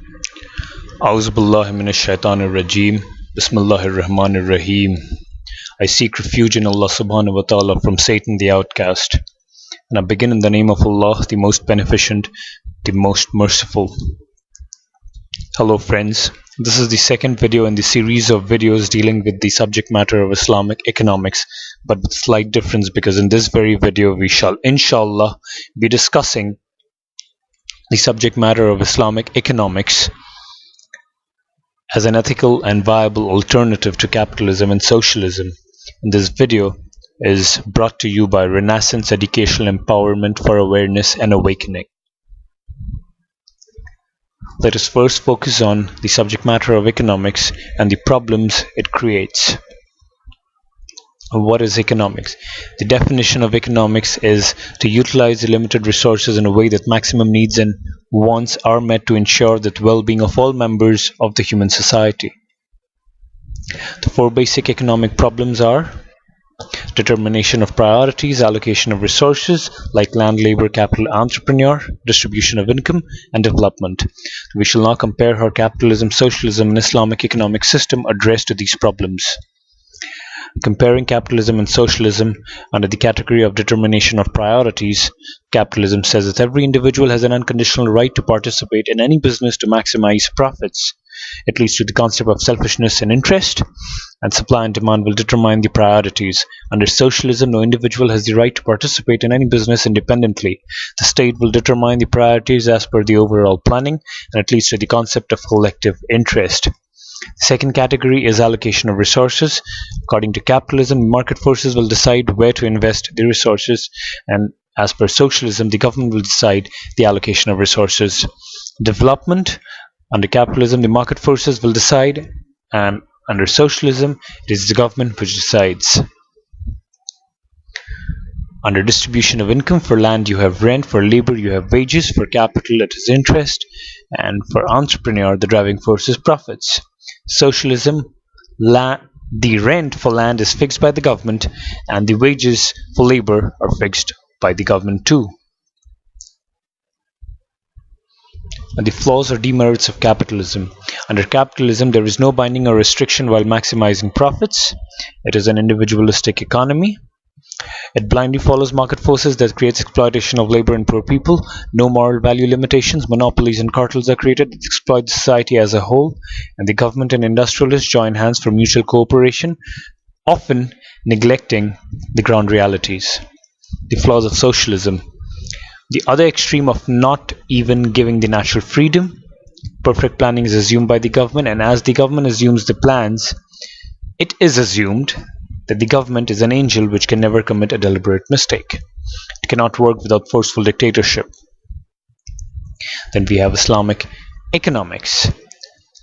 A'udhu billahi minash shaitanir rajeem. Bismillahir Rahmanir Rahim. I seek refuge in Allah subhanahu wa ta'ala from Satan the outcast. And I begin in the name of Allah, the most beneficent, the most merciful. Hello friends, this is the second video in the series of videos dealing with the subject matter of Islamic economics, but with slight difference, because in this very video we shall inshallah be discussing the subject matter of Islamic economics as an ethical and viable alternative to capitalism and socialism. And this video is brought to you by Renascence Educational Empowerment for Awareness and Awakening. Let us first focus on the subject matter of economics and the problems it creates. What is economics? The definition of economics is to utilize the limited resources in a way that maximum needs and wants are met to ensure the well-being of all members of the human society. The four basic economic problems are determination of priorities, allocation of resources like land, labor, capital, entrepreneur, distribution of income, and development. We shall now compare how capitalism, socialism, and Islamic economic system address to these problems. Comparing capitalism and socialism under the category of determination of priorities, capitalism says that every individual has an unconditional right to participate in any business to maximize profits. It leads to the concept of selfishness and interest, and supply and demand will determine the priorities. Under socialism, no individual has the right to participate in any business independently. The state will determine the priorities as per the overall planning, and it leads to the concept of collective interest. The second category is allocation of resources. According to capitalism, market forces will decide where to invest the resources, and as per socialism, the government will decide the allocation of resources. Development. Under capitalism, the market forces will decide, and under socialism, it is the government which decides. Under distribution of income, for land you have rent, for labor you have wages, for capital it is interest, and for entrepreneur the driving force is profits. Socialism, the rent for land is fixed by the government, and the wages for labor are fixed by the government too. And the flaws or demerits of capitalism. Under capitalism, there is no binding or restriction while maximizing profits. It is an individualistic economy. It blindly follows market forces that creates exploitation of labor and poor people. No moral value limitations, monopolies and cartels are created that exploit the society as a whole, and the government and industrialists join hands for mutual cooperation, often neglecting the ground realities. The flaws of socialism. The other extreme of not even giving the natural freedom. Perfect planning is assumed by the government, and as the government assumes the plans, it is assumed that the government is an angel which can never commit a deliberate mistake. It cannot work without forceful dictatorship. Then we have Islamic economics.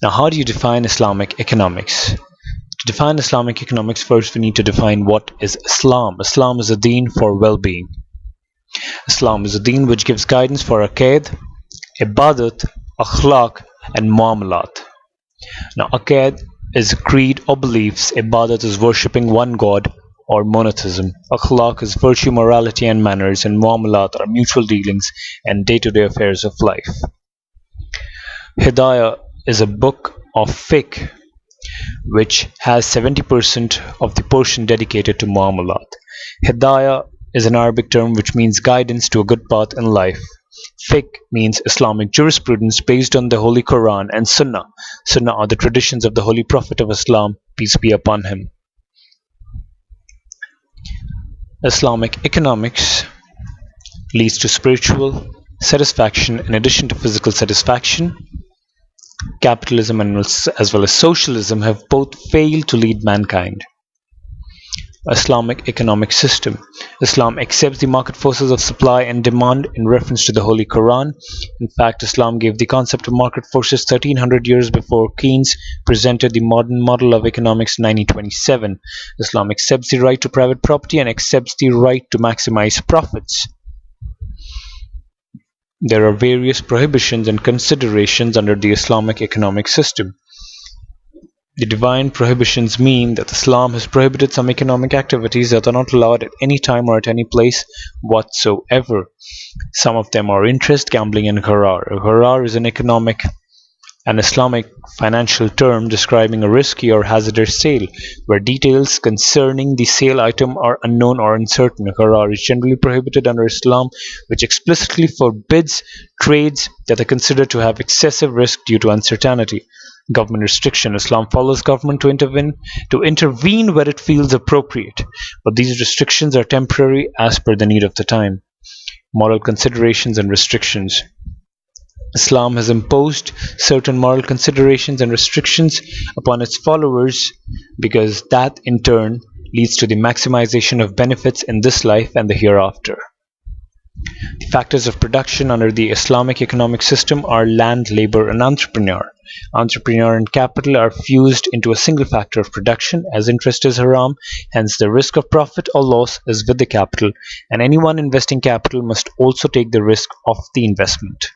Now, how do you define Islamic economics? To define Islamic economics, first we need to define what is Islam. Islam is a deen for well-being. Islam is a deen which gives guidance for aqaid, ibadat, akhlaq, and muamalat. Now, aqaid is creed or beliefs, ibadat is worshipping one god or monotheism, akhlaq is virtue, morality, and manners, and muamalat are mutual dealings and day-to-day affairs of life. Hidayah is a book of fiqh which has 70% of the portion dedicated to muamalat. Hidayah is an Arabic term which means guidance to a good path in life. Fiqh means Islamic jurisprudence based on the Holy Quran and Sunnah. Sunnah are the traditions of the Holy Prophet of Islam, peace be upon him. Islamic economics leads to spiritual satisfaction in addition to physical satisfaction. Capitalism as well as socialism have both failed to lead mankind. Islamic economic system. Islam accepts the market forces of supply and demand in reference to the Holy Quran. In fact, Islam gave the concept of market forces 1300 years before Keynes presented the modern model of economics in 1927. Islam accepts the right to private property and accepts the right to maximize profits. There are various prohibitions and considerations under the Islamic economic system. The divine prohibitions mean that Islam has prohibited some economic activities that are not allowed at any time or at any place whatsoever. Some of them are interest, gambling, and gharar. Gharar is an economic an Islamic financial term describing a risky or hazardous sale, where details concerning the sale item are unknown or uncertain. Gharar is generally prohibited under Islam, which explicitly forbids trades that are considered to have excessive risk due to uncertainty. Government restriction. Islam follows government to intervene where it feels appropriate, but these restrictions are temporary as per the need of the time. Moral considerations and restrictions. Islam has imposed certain moral considerations and restrictions upon its followers because that in turn leads to the maximization of benefits in this life and the hereafter. The factors of production under the Islamic economic system are land, labor, and entrepreneur. Entrepreneur and capital are fused into a single factor of production, as interest is haram, hence the risk of profit or loss is with the capital, and anyone investing capital must also take the risk of the investment.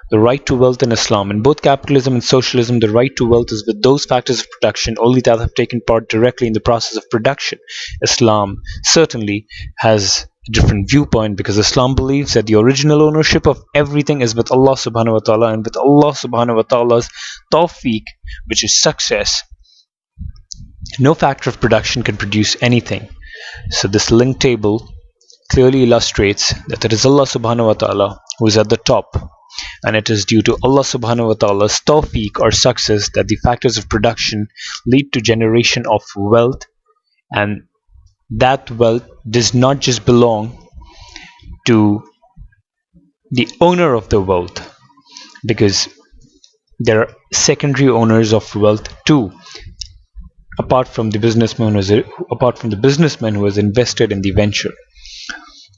The right to wealth in Islam. In both capitalism and socialism, the right to wealth is with those factors of production only that have taken part directly in the process of production. Islam certainly has a different viewpoint because Islam believes that the original ownership of everything is with Allah subhanahu wa ta'ala, and with Allah subhanahu wa ta'ala's tawfiq, which is success, no factor of production can produce anything. So this link table clearly illustrates that it is Allah subhanahu wa ta'ala who is at the top, and it is due to Allah subhanahu wa ta'ala's tawfiq or success that the factors of production lead to generation of wealth, and that wealth does not just belong to the owner of the wealth, because there are secondary owners of wealth too, apart from the businessman who has invested in the venture.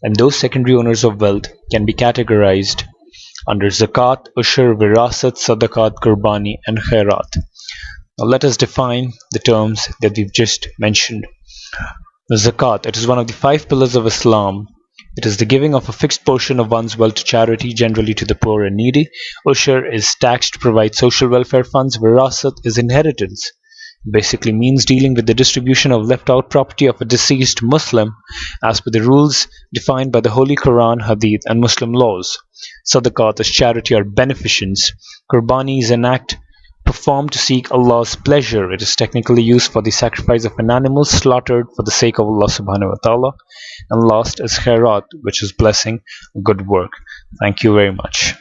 And those secondary owners of wealth can be categorized under zakat, ushur, virasat, sadaqat, qurbani, and khairat. Now let us define the terms that we've just mentioned. Zakat, it is one of the 5 pillars of Islam. It is the giving of a fixed portion of one's wealth to charity, generally to the poor and needy. Ushur is tax to provide social welfare funds. Virasat is inheritance. Basically means dealing with the distribution of left out property of a deceased Muslim as per the rules defined by the Holy Quran, Hadith, and Muslim laws. Sadaqat is charity or beneficence. Qurbani is an act performed to seek Allah's pleasure. It is technically used for the sacrifice of an animal slaughtered for the sake of Allah subhanahu wa ta'ala. And last is khairat, which is blessing, good work. Thank you very much.